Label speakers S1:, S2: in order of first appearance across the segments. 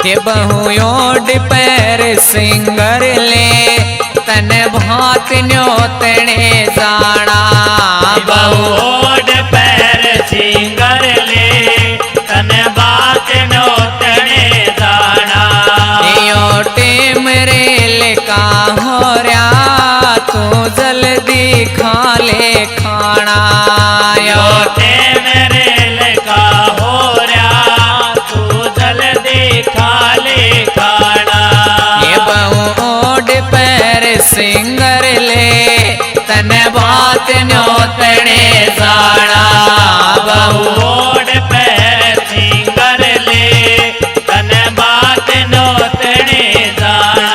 S1: के बहुयोड पैर सिंगर ले तन भात न्योतने जाना।
S2: बहुयोड पैर सिंगर ले तन भात न्योतने जाना।
S1: यो टेम रेल का हो रहा तू जल्दी खा ले खाना।
S2: यो टेम रेल का हो रहा तू जल्दी खा ले खाना।
S1: ये बहुयोड पैर सिंगर ले तन बात न्योतने जाना।
S2: बहुयोड पैर सिंगर ले तन बात न्योतने जाना।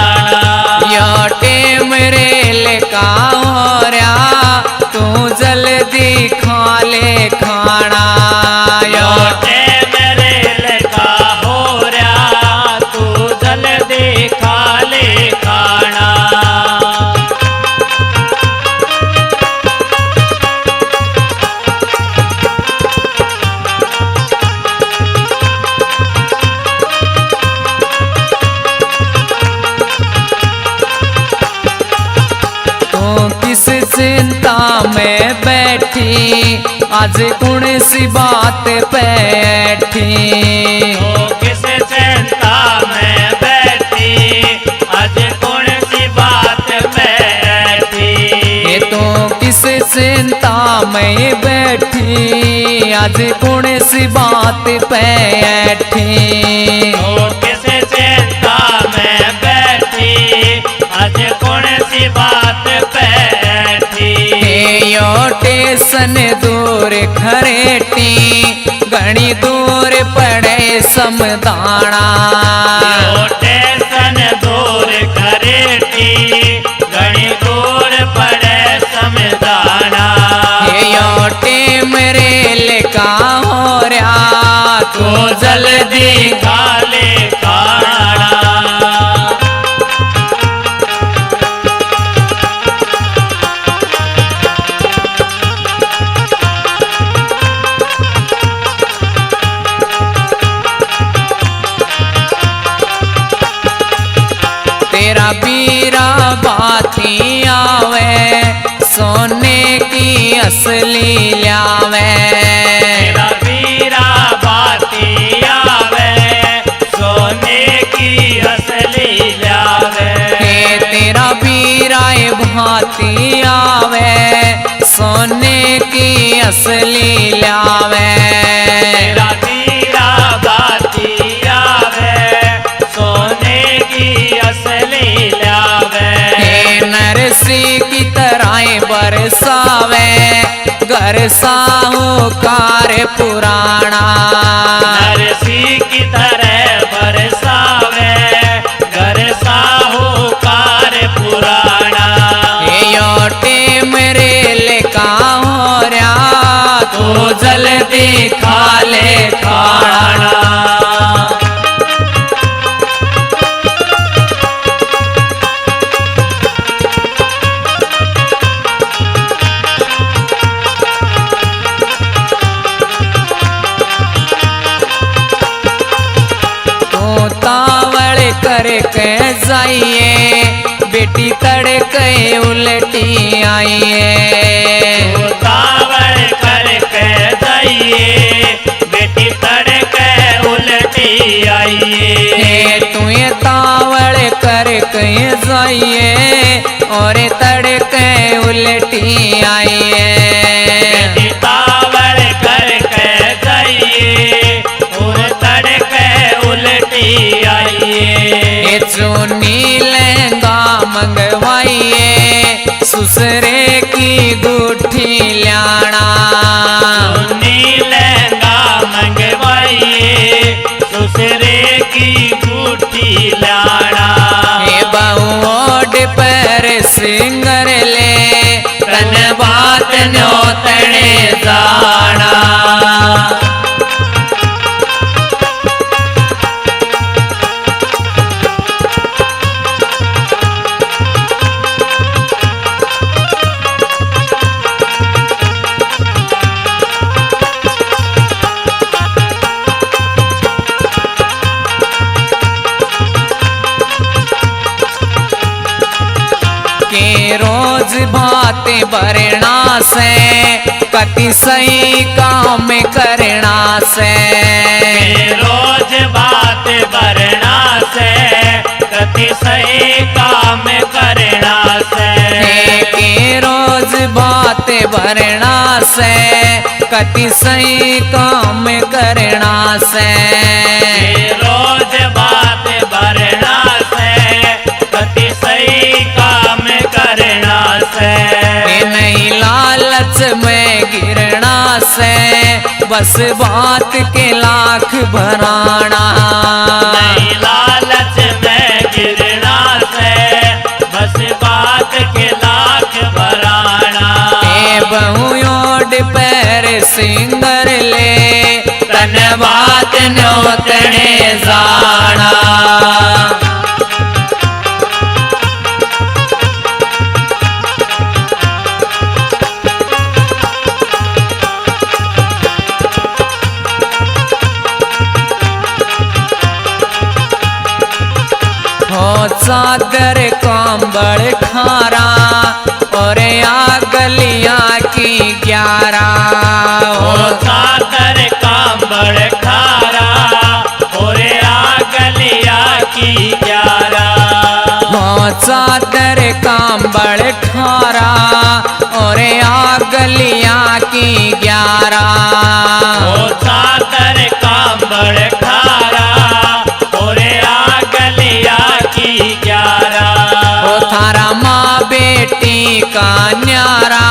S1: यो टेम रेल का हो रहा तू जल्दी खा ले खाना।
S2: यो टेम रेल का हो रहा तू जल्दी खा ले खाना।
S1: किस चिंता में बैठी आज कौन सी बात बैठी।
S2: तो किस चिंता में बैठी आज कौन सी बात बैठी।
S1: ये तो किस चिंता में बैठी आज कौन सी बात बैठी।
S2: तो किस चिंता में बैठी आज कौन सी बात बैठी।
S1: यो टेसन दूर खरेटी घनी दूर पड़े समदाना।
S2: यो टेसन दूर करेटी घनी दूर पड़े समदाना।
S1: यो टेम रेल का हो रहा तू जल्दी
S2: खा ले खाना।
S1: तेरा बीरा बाती आवे सोने की असली लावे।
S2: तेरा वीरा बाती आवे सोने की असली लावे।
S1: तेरा बीरा भाती आवे सोने की असली लावे।
S2: तेरा वीरा बाती आवे सोने की असली लावे।
S1: नरसी की तरह बरसावे घर साहूकार पुराना।
S2: नरसी की तरह बरसावे घर साहूकार पुराना।
S1: यो टेम रेल का हो रहा तू जल्दी खा ले खाना। करके जाइए बेटी तड़के उल्टी आइए।
S2: उतावल करके जाइए बेटी तड़के उल्टी आइए।
S1: तू ये तावड़ करके जाइए और तड़के उल्टी आइए।
S2: बेटी तावल करके जाइए और तड़के उल्टी आइए।
S1: चुनी लहंगा मंगवाइए सुसरे की गुठी लाना।
S2: चुनी लहंगा मंगवाइए सुसरे की गुठी लाना।
S1: बहुओड पर सिंगर ले तन बात न्योतने जाना। भरना से कति सही काम करना से
S2: रोज बात भरना से कति सही काम करना से
S1: के रोज बात भरना से कति सही काम करना से
S2: रोज बात भरना से कति सही काम करना से
S1: नहीं लालच में गिरना से बस बात के लाख भराना
S2: नहीं लालच में गिरना से बस बात के लाख भराना
S1: बहुयोड पैर सिंगर ले तन बात नोतने जाना चादर कांबड़ खारा और आ गलिया की 11
S2: चादर कांबड़ खारा और आ गलिया की 11
S1: चादर कांबड़ खारा और आ गलिया की 11
S2: चादर कांबड़ खारा और आ गलिया की 11
S1: थारा माँ बेटी का न्यारा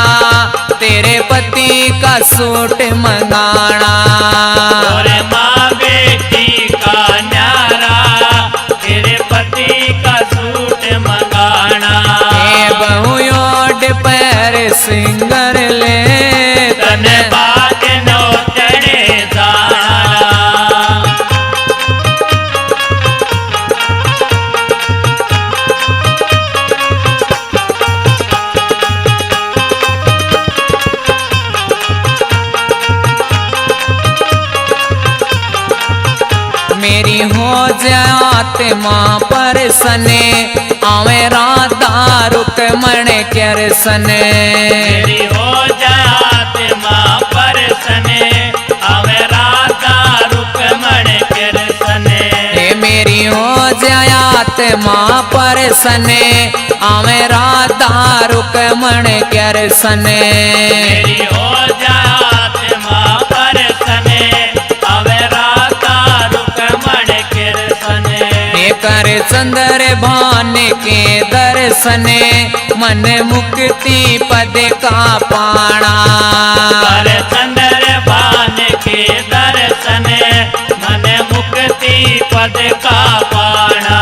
S1: तेरे पति का सूट मंगाना
S2: और माँ बेटी का न्यारा तेरे पति का सूट मंगाना
S1: बहुयोड पैर सिंगर ले
S2: तन बात नोतने जाना
S1: मेरी हो जात माँ पर सने आवे राधा रुक मन कर सने
S2: मेरी हो जात माँ पर सने आवे राधा रुक मन कर सने
S1: मेरी हो जात माँ पर सने आवे राधा रुक मन कर सने
S2: मेरी हो जात माँ पर सने आवे राधा रुक मन कर सने
S1: कर चंद्र भान के दर्शने मन मुक्ति पद का पाना
S2: कर चंद्र भान के दर्शने मन मुक्ति पद का पाना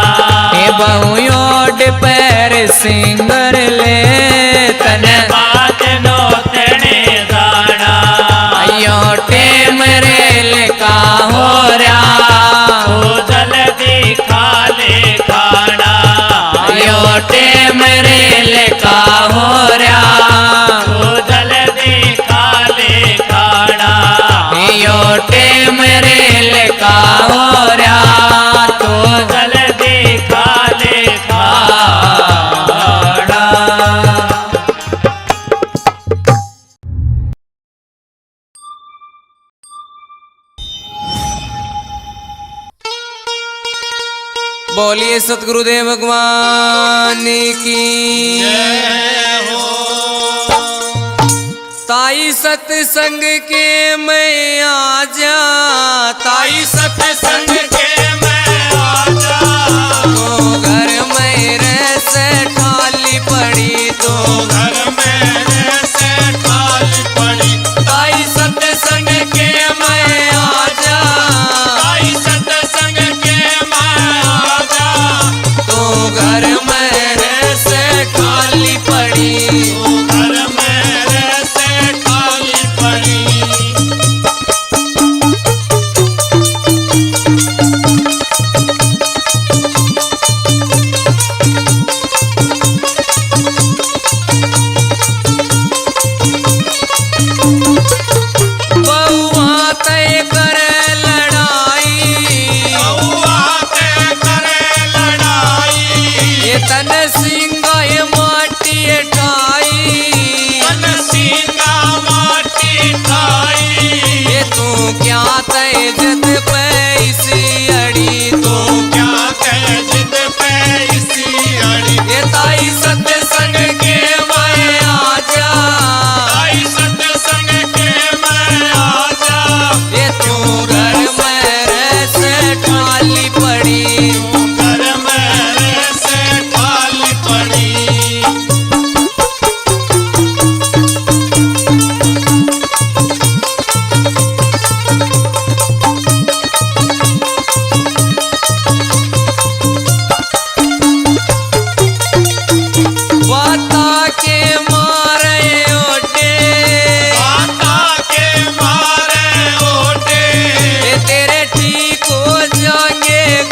S1: बहुयोड पैर सिंगर ले तन
S2: बात नोतने जाना
S1: अयो टेम रेल का हो रहा
S2: तो जल्दी खा ले खाना
S1: अयो टेम रेल का हो रहा
S2: तो जल्दी खा ले खाना
S1: यो टेम रेल का हो रहा तो
S2: जल्दी खा ले खाना
S1: बोलिए सतगुरुदेव भगवान की ताई सत्संग के मैं आ जा ताई
S2: सत्संग के मैं आजा
S1: तो घर में रस खाली पड़ी तो
S2: घर में से खाली पड़ी
S1: ताई सत्संग के मैं आ जा
S2: आई सत्संग के मैं आजा
S1: तो घर में रस खाली पड़ी
S2: घर में से खाली पड़ी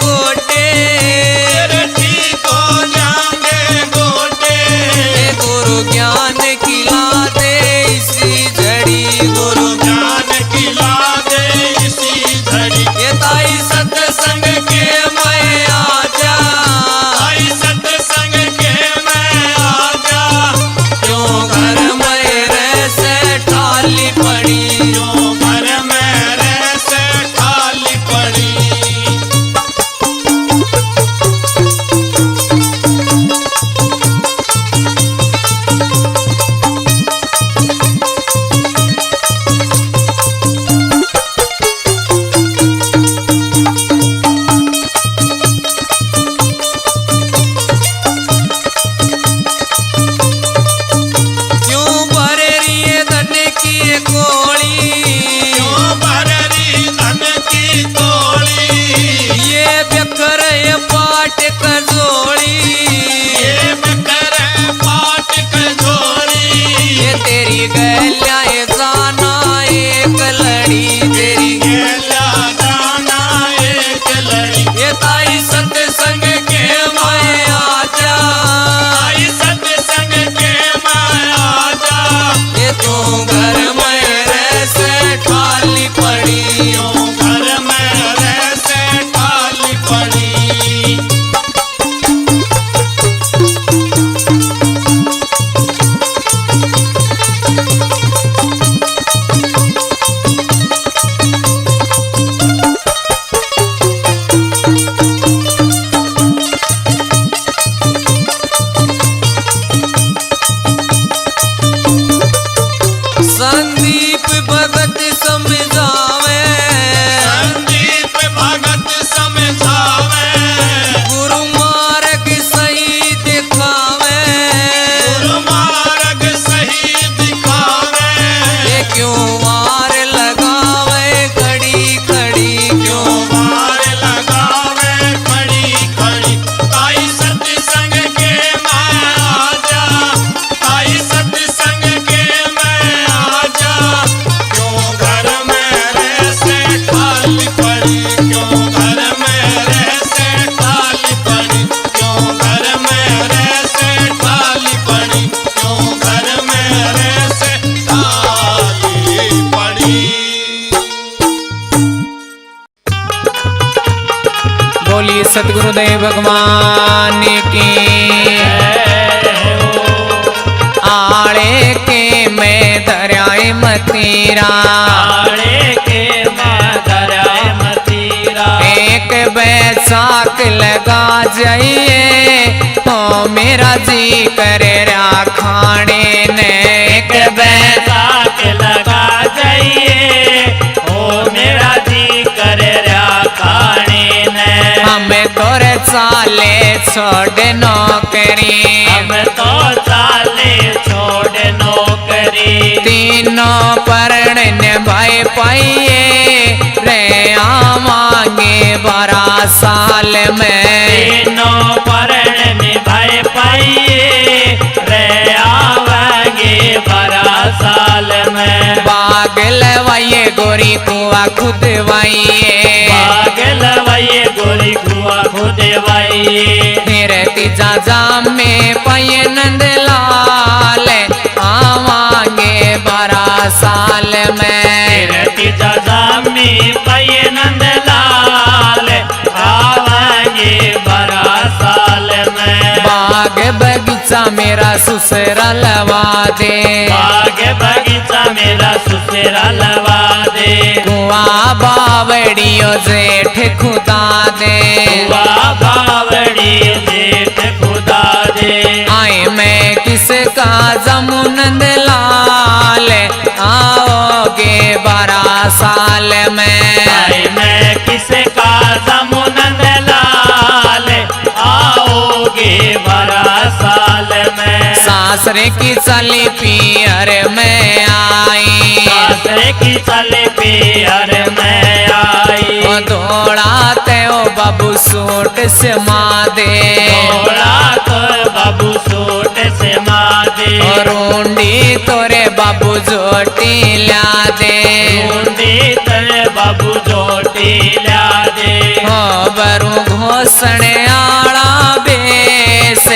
S1: गोटे,
S2: तेरे ठीक हो जाएंगे गोटे।
S1: गुरु ज्ञान खिला दे इसी घड़ी,
S2: गुरु ज्ञान खिला दे इसी घड़ी।
S1: ये ताई सत्संग के मैं आजा,
S2: आई सत्संग के मैं आजा।
S1: क्यों घर में रह से ठाली पड़ी,
S2: जो घर में रह से खाली पड़ी।
S1: क्यों भर रही है धन की गोली,
S2: क्यों भर रही धन की तोड़ी।
S1: ये बकर ये पाट कजोड़ी,
S2: ये बकर पाट कजोरी।
S1: ये तेरी गैल्या ये जाना एक लड़ी, तेरी
S2: गेला जाना एक लड़ी।
S1: ये ताई सत्संग के मैं आजा,
S2: आई सत्संग के मैं आजा।
S1: ये तू घर में रह से ठाली पड़ी,
S2: क्यों घर में रह से खाली पड़ी।
S1: संदीप भगत समझावे,
S2: संदीप भगत समझावे।
S1: गुरु मार्ग सही दिखावे,
S2: गुरु मार्ग सही दिखावे।
S1: ये क्यों वार लगावे खड़ी खड़ी, क्यों
S2: क्यों मार लगावे खड़ी खड़ी। आई सत्संग के मैं आजा। आई सत्संग के मैं आजा। क्यों घर में रह से खाली पड़ी। क्यों घर में रह से खाली पड़ी। क्यों घर में रह से खाली पड़ी। क्यों घर में रह से खाली पड़ी।
S1: बोली सतगुरुदेव भगवान की। आड़े के मैं दरियाए मतीरा,
S2: आड़े के मैं दरियाए मतीरा।
S1: एक बैसाख लगा जाइए तो मेरा जी करे रा खाने ने, एक
S2: बैसाख लगा जाइए ओ मेरा जी करे रा खाने ने।
S1: हमें तोरे साले छोड़ नौकरी,
S2: हम तो चाले छोड़ नौकरी।
S1: तीनों परण भाई पाइए रे आवांगे 12 साल में,
S2: तीनों परण निभाए पाइए रे आवेंगे 12 साल में।
S1: बाग लवाइए गोरी कुआ खुद वाइए,
S2: बाग लवाइए गोरी कुआ खुद वाइए।
S1: मेरे तीजा जाम में पाइए नंदलाल आवांगे 12 साल में,
S2: तीजा जामी पाइए नंदलाल आवेंगे 12 साल में।
S1: बाग बगीचा मेरा सुसरा लवा दे,
S2: बाग बगीचा मेरा सुसेरा लवा दे।
S1: कुआ बावड़ियो जेठ खुदा दे,
S2: हुआ बावड़ी जेठ खुदा दे।
S1: आए मैं किसका जमुनंद लाल आओगे 12 साल में,
S2: आई मैं किसका जमुनंद लाल आओगे 12 साल में।
S1: सासरे की चली पियर में आई,
S2: सासरे की चले पियर में आई।
S1: ओ दौड़ाते ओ बाबू सूट से मादे,
S2: थोड़ा तो बाबू सूट से मादे।
S1: और ऊंडी तोरे बाबू जोटी ला दे,
S2: ढूंढी तेरे बाबू जोटी ला दे।
S1: ओ बरू घोषणे आला बेस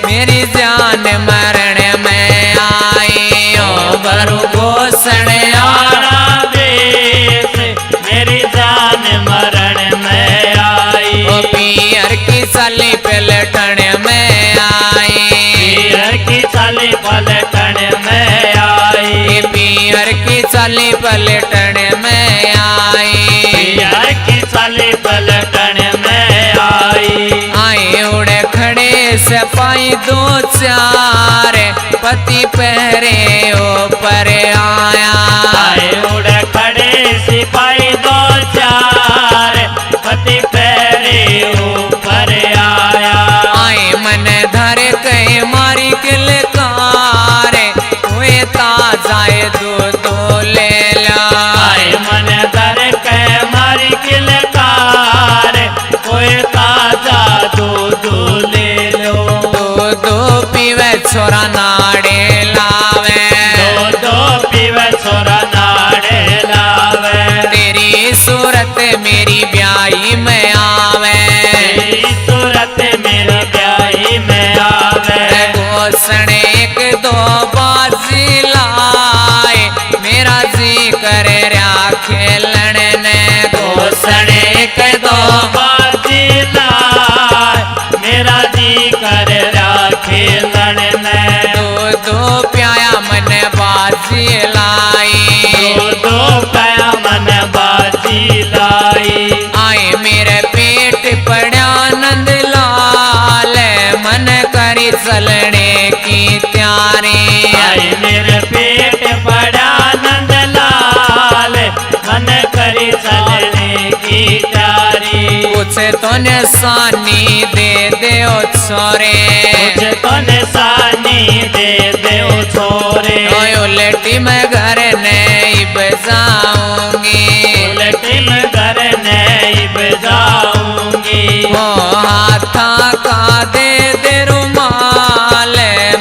S1: मेरी जान मरण में आई। ओ बरू घोषणे आला
S2: बेस मेरी जान मरण में आई।
S1: ओ पियर की साली पलटन में आई।
S2: पियर की साली पलटन में आई।
S1: पियर की साली पलटन में आई।
S2: पियर की साली पलटन में आई।
S1: आए उड़े खड़े सिपाही दो चार पति पहरे ऊपर आया।
S2: आए उड़े खड़े सिपाही दो चार पति पहरे ऊपर आया।
S1: आए मन धर कहे मारी किलकार हुए ताजाए दो ले ला।
S2: आए मन धर कहे मारी किलकार हुए ताजा दूध ले लो।
S1: दो पीवे छोरा नाड़े लावे।
S2: दो पीवे छोरा नाड़े लावे।
S1: तेरी सूरत मेरी ब्याही में आवे।
S2: तेरी सूरत मेरी ब्याही में आवे।
S1: घोषणे एक दो बाजी लाए मेरा जी करे रहा खेलन ने। घोषणे एक दो
S2: बाजी लाए मेरा जी कर रहा खेलन ने।
S1: दो प्याया मन बाजी लाई।
S2: दो पाया मन बाजी लाई।
S1: आए मेरे पेट पड़ा नंद लाल मन करी चलने की त्यारी।
S2: आए मेरे पेट पड़ा नंद लाल मन करी चलने की तैयारी।
S1: कुछ तो निशानी दे दे ओ छोरे।
S2: कुछ तो निशानी दे दे ओ छोरे।
S1: उलटी में घर नहीं बजाऊंगी।
S2: उलटी में घर नहीं बजाऊंगी।
S1: वो हाथा का दे रुमाल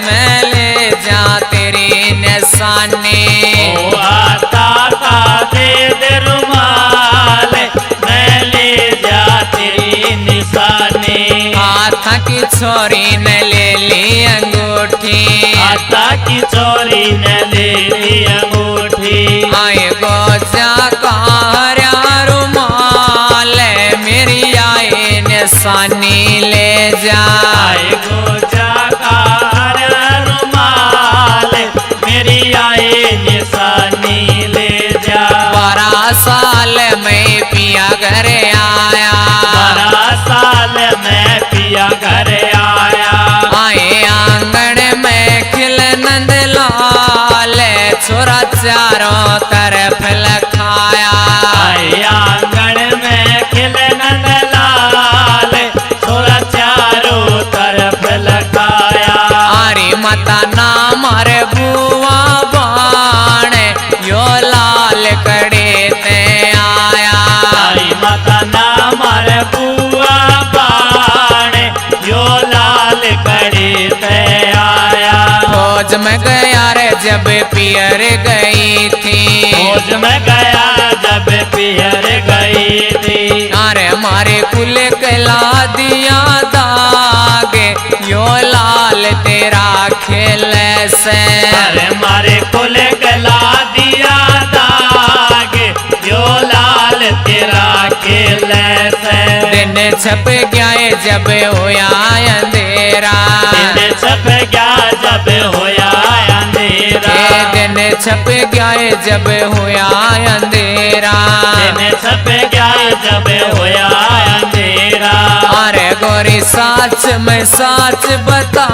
S1: मैं ले जा तेरी निशानी।
S2: ओ आता का दे रुमाल मैं ले जा तेरी निशानी।
S1: हाथा की छोरी ने ले ली अंगूठी।
S2: आता की चोरी ने ले ली अंगूठी।
S1: आए गोजा का हरा रुमाल मेरी आए निशानी ले जा।
S2: आए गोजा का हरा रुमाल मेरी आए निशानी ले जा।
S1: 12 साल में पिया घर आया।
S2: 12 साल में पिया घर आया।
S1: आए आंगन में खिल नंद लाल छोरा चारों तरफ लखाया।
S2: आए आंगन में खिल नंद लाल छोरा चारों तरफ लगाया।
S1: आरी माता ना मारे बुआ बाण यो लाल कड़े ते आया।
S2: आई माता ना मार बुआ बाण यो लाल कड़ी ते आया।
S1: फौज में गया रे जब पियर गई थी।
S2: फौज में गया जब पियर गई थी।
S1: अरे मारे कुल कला दिया दाग यो लाल तेरा खेल से।
S2: अरे मारे कुल गला दिया दाग यो लाल तेरा खेल से।
S1: दिन छप गया जब होया अंधेरा।
S2: दिन छप गया जब होया अंधेरा।
S1: दिन छप गया जब होया अंधेरा।
S2: दिन छप गया जब होया अंधेरा।
S1: अरे गोरी साच में साच बता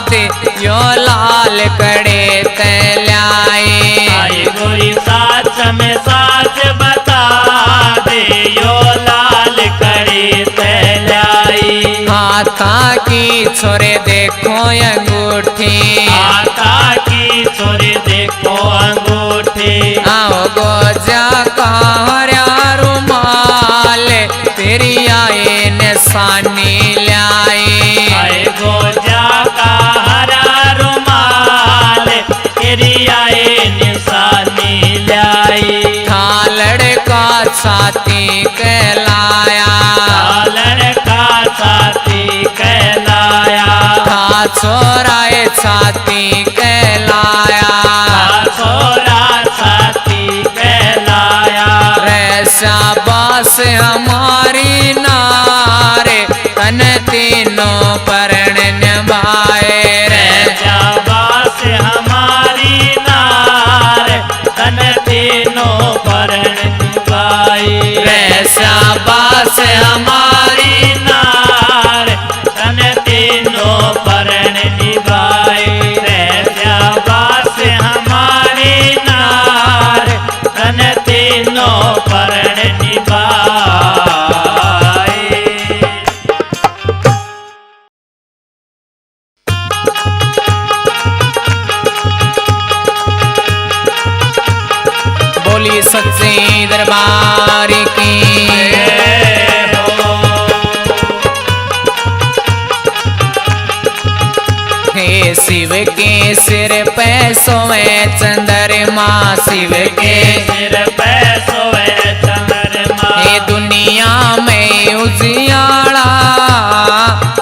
S1: दे यो लाल कड़े ते लाई।
S2: आई गोरी साच में साच बता दे यो लाल कड़ी ते लाई।
S1: हाथा की छोरे देखो अंगूठी।
S2: आता की छोरी देखो अंगूठी।
S1: आओ गोजा का हरा रुमाल तेरी आए निशानी लाई।
S2: आए गोजा का हरा रुमाल तेरी आए निशानी लाई।
S1: था लड़का छाती कहलाया। छोराए छाती कहलाया,
S2: छोरा छाती कहलाया।
S1: रे शाबाश हमारी नारे तन तीनों परण निभाए, रे
S2: शाबाश हमारी नार तन तीनों परण निभाए।
S1: रे शाबाश
S2: हमारी नार तन तीनों परण निभाए। रे शाबाश हमारी नार तन तीनों परण निभाए।
S1: बोली सच्चे दरबार की। हे शिव के सिर पे सोए चंद्रमा, शिव के
S2: सिर पे सोए चंद्रमा।
S1: हे दुनिया में उजियाला,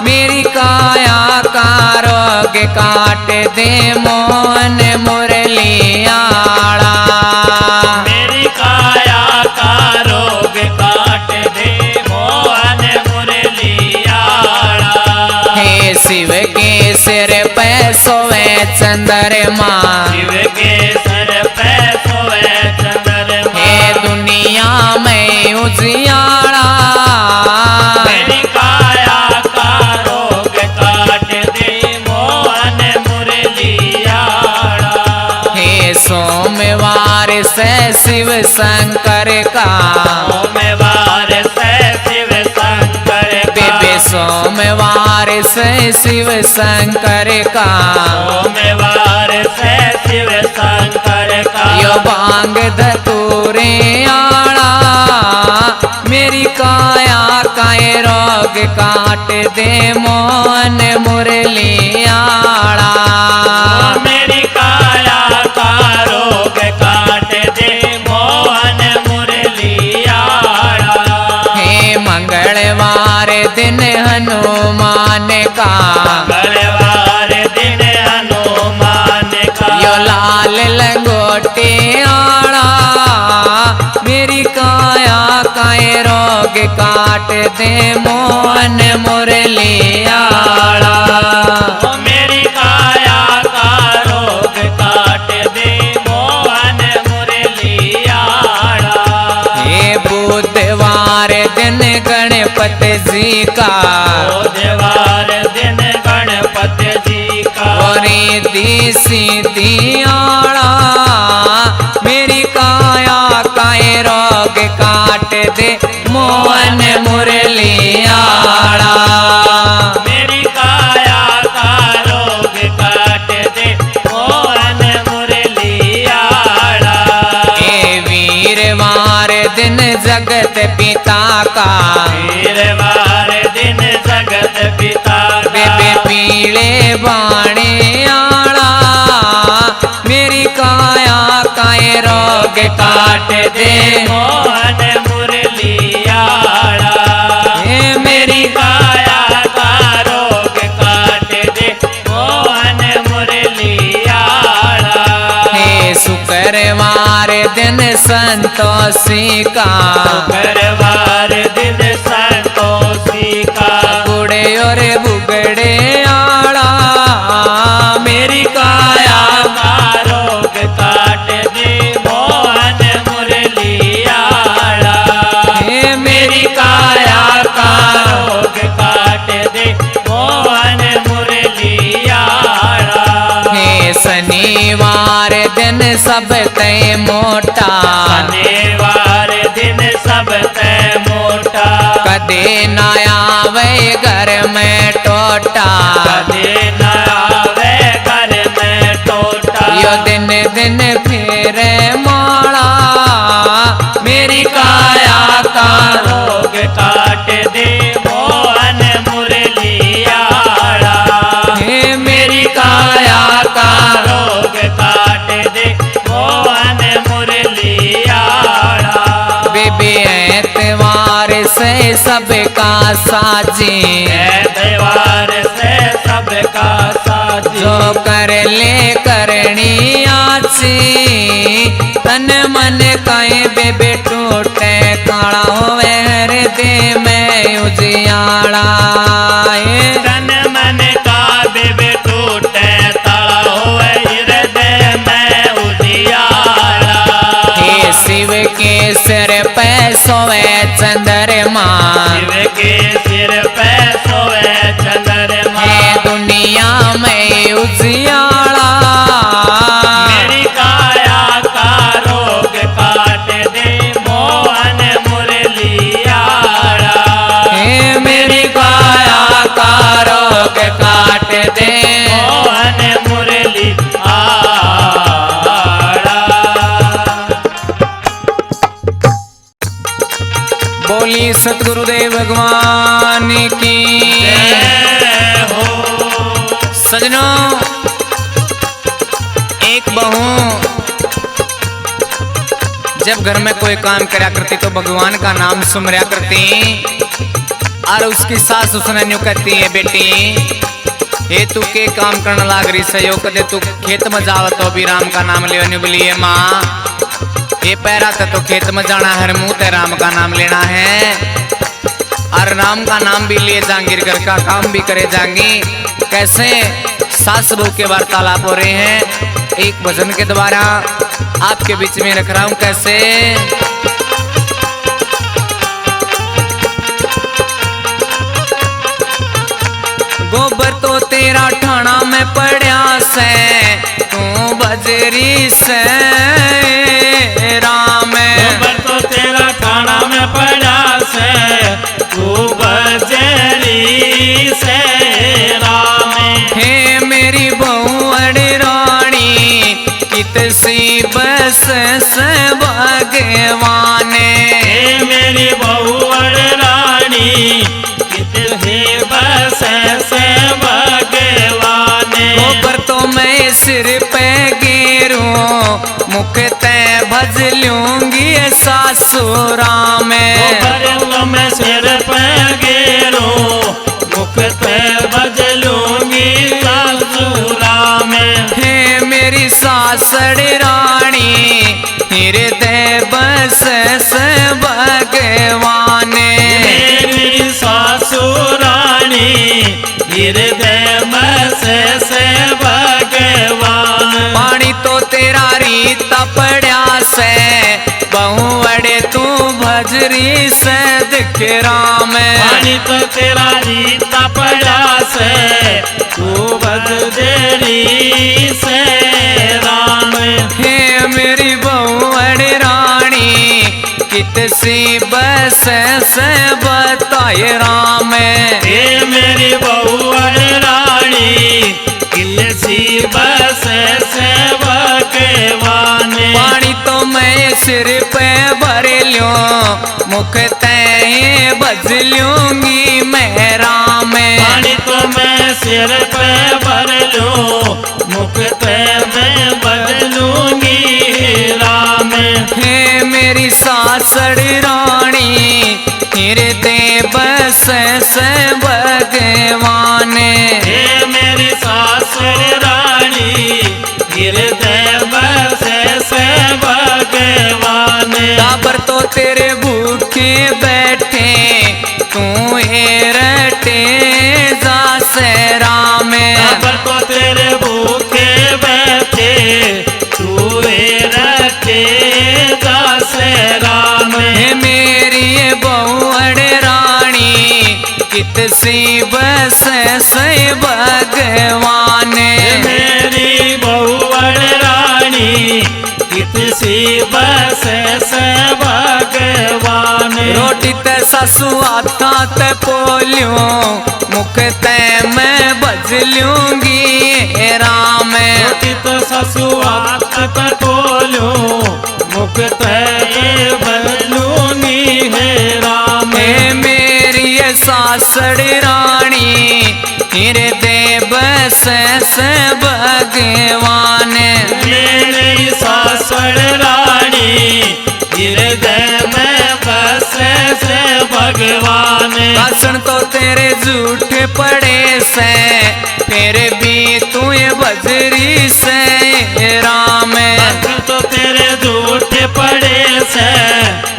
S1: मेरी काया का रोग काट दे मोहन मुरलियाला।
S2: मेरी काया का रोग काट दे मोहन मुरलियाला।
S1: हे शिव के सिर पे सोए चंद्रमा,
S2: शिव के सिर पे सोए चंद्रमा।
S1: हे दुनिया में उजियाला,
S2: मेरी काया का रोग काट दे मोहन मुरलियाला।
S1: हे सोमवार से शिव शंकर का,
S2: सोमवार से शिव शंकर का।
S1: बेबे सोमवार से शिव शंकर का,
S2: सोमवार से शिव शंकर का।
S1: यो भांग धतूरे आड़ा, मेरी काया काए रोग काट दे मोहन मुरलियाला।
S2: मेरी काया का रोग काट दे मोहन मुरलियाला।
S1: हे मंगलवार दिन हनुमान का,
S2: मंगलवार दिन हनुमान का।
S1: यो लाल लंगोटे आड़ा, मेरी काया काए रोग काट दे मोहन मुरलियाला।
S2: मेरी काया का रोग काट दे मोहन मुरलियाला।
S1: हे बुधवार दिन गणपति जी का,
S2: बुधवार दिन गणपति जी का।
S1: और दी सीधी आड़ा, मेरी काया काए रोग काट दे मोहन मुरलियाला।
S2: मेरी काया का रोग काट दे मोहन मुरलियाला।
S1: हे वीरवार दिन जगत पिता का,
S2: वीरवार दिन जगत पिता का।
S1: बेबे पीले बाणे आड़ा, मेरी काया काए रोग काट दे
S2: मोहन मुरलियाला।
S1: हे
S2: मेरी काया का रोग काट दे मोहन मुरलियाला।
S1: हे शुक्रवार दिन संतोषी का,
S2: शुक्रवार दिन संतोषी का।
S1: बुढ़े और बुगड़े आड़ा, मेरी काया
S2: का रोग काट दे मोहन मुरलियाला।
S1: हे
S2: मेरी काया का रोग काट दे मोहन मुरलियाला।
S1: हे शनिवार दिन सब तय मोटा,
S2: शनिवार दिन सब तय मोटा।
S1: कदे ना आवे घर में टोटा,
S2: कदे न आवे घर में टोटा।
S1: यो दिन दिन फिर माड़ा, मेरी काया का
S2: रोग काट दे मोहन मुरलियाला।
S1: हे
S2: मेरी काया का रोग काट दे मोहन मुरलियाला।
S1: बेबी एतवार से सबका साजी,
S2: एतवार से सबका
S1: कर ले करनी आची तन मन कहीं बेबे टूटे काला होवे हृदय में उजियाला
S2: तन मन का बेबे टूटे ताला होवे हृदय में उजियाला
S1: हे शिव के सिर पे सोवे चंद्रमा
S2: शिव के सिर पे सोवे चंद्रमा
S1: हे दुनिया में उजियाला
S2: मेरी काया का रोग काट दे मोहन मुरलियारा
S1: हे मेरी काया का रोग काट दे
S2: मोहन मुरलियारा
S1: बोली सतगुरुदेव भगवान की
S2: जय हो
S1: सजनों एक बहू जब घर में कोई काम करा करती तो भगवान का नाम सुमरा करती और उसकी सास उसने न्यू कहती है बेटी ये तू के काम करने लाग रही सहयोग दे तू खेत में जावत तो भी राम का नाम ले न्यू बोलिए माँ ये पैरा था तो खेत में जाना हर मुंह ते राम का नाम लेना है और राम का नाम भी लिए जाएंगे घर का काम भी करे जाएंगी कैसे सास बहू के वार्तालाप हो रहे हैं एक भजन के द्वारा आपके बीच में रख रहा हूं कैसे गोबर तो तेरा ठाणा में पड़ा से तू बजरी से राम
S2: गोबर तो तेरा ठाणा में पड़ा से तू बजरी से राम
S1: हे मेरी बहू रानी कित सी बस से भगवान
S2: हे मेरी बहुवर रानी कितने बस से भगवान
S1: गोबर तो मैं सिर पे गिरूं मुख ते भज लूंगी सासुरा में
S2: गोबर तो मैं सिर पे गिरूं मुख पे भज लूंगी सासुरा में
S1: हे मेरी सासड़ रानी हृदय बस से भगवान
S2: मेरी सासुरानी हृदय बस से भगवान
S1: पानी तो तेरा रीता पड़ा से बहु अड़े तू भजरी से दिख राम
S2: पानी तो तेरा रीता पड़ा से तू बजरी से राम
S1: हे मेरी बहु अड़े रानी कित सी बस से बताए राम
S2: हे मेरी बहुवर रानी किलसी बस से भगवान
S1: पानी तो मैं सिर पे भर लूं मुख ते बज लूंगी मैं राम
S2: पानी तो मैं सिर पे भर लूं मुख पे मैं बदलूंगी राम
S1: हे मेरी सासड़ रानी हृदय बस से भगवान
S2: हे मेरी सासुर रानी हृदय बस से भगवान
S1: टाबर तो तेरे भूखे बैठे तू रटे जा से राम
S2: पर तो तेरे भूखे बैठे तू रखे दास राम
S1: हे मेरी बहु रानी कित सी बस से भगवान
S2: मेरी बहुवर रानी कितसी बस से भगवान
S1: रोटी ते सासू आता ते पोलियो मुख ते मैं बज लूंगी राम
S2: रोटी तो ससुआ तक बोलो मुख ते बदलूंगी है राम
S1: हे मेरी ये सासड़ रानी हृदय बस से भगवान
S2: मेरी सासड़ रानी हृदय में बस बसे से भगवान।
S1: भाषण तो तेरे झूठे पड़े से, फिर भी तू ये बजरी से राम।
S2: भाषण तो तेरे झूठे पड़े से,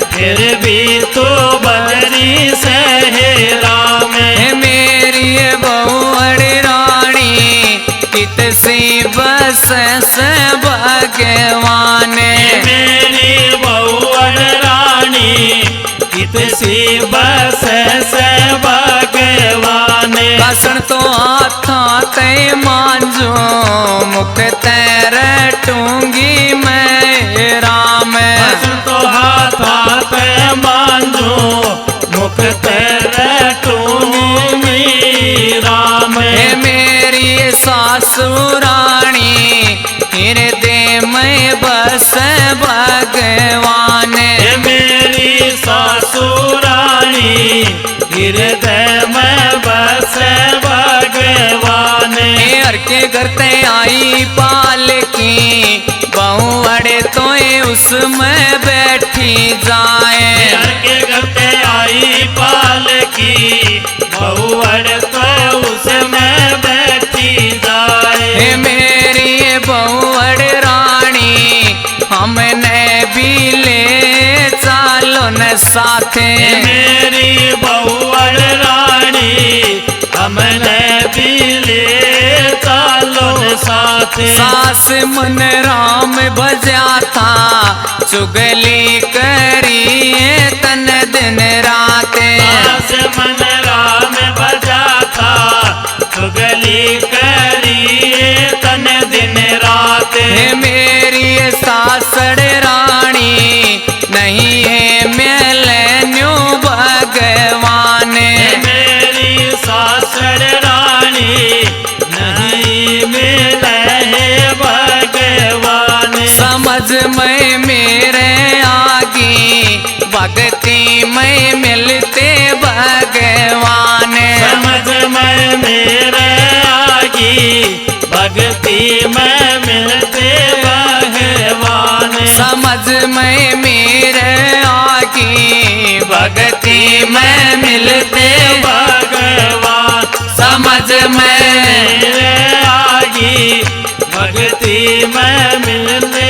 S2: फिर भी तू बजरी से हे राम।
S1: मेरी ये बहुअड़ रानी कित सी बस से भगवान।
S2: मेरी बहुअड़ रानी कित सी बस से भगवान।
S1: भाषण तो हाथा ते मांझो, मुख तेरे टूंगी मैं राम।
S2: भाषण तो हाथा ते मांझो, मुख तेरे टूंगी राम।
S1: मेरी सासु रानी हृदय में बस भगवान।
S2: मेरी सासु रानी हृदय में बस भगवान।
S1: हर के घर ते आई पालकी, बहुअड़े तो उसमें बैठी जाए।
S2: हर के घर पे आई पालकी, बहुअड़ तो उसमें बैठी जाए।
S1: मेरी बहुअड़ रानी हमने भी ले चालो न साथे।
S2: मेरी बहुअड़ रानी हमने भी ले चालो साथ।
S1: सास मन राम भजा था, चुगली करी तन दिन रात।
S2: सास मन राम भजा था, चुगली करी तन दिन रात।
S1: मेरी सासड़ रानी नहीं है मिलन्यू भगवान।
S2: मेरी सासड़ रानी नहीं मिले भगवान।
S1: समझ में मेरे आगी, भक्ति में मिलते भगवान।
S2: समझ में मेरे आगी, भक्ति में मिलते भगवान।
S1: समझ में मेरे आगी, भक्ति में मिलते
S2: भगवान।
S1: समझ में
S2: मेरे आगी, भक्ति में मिलते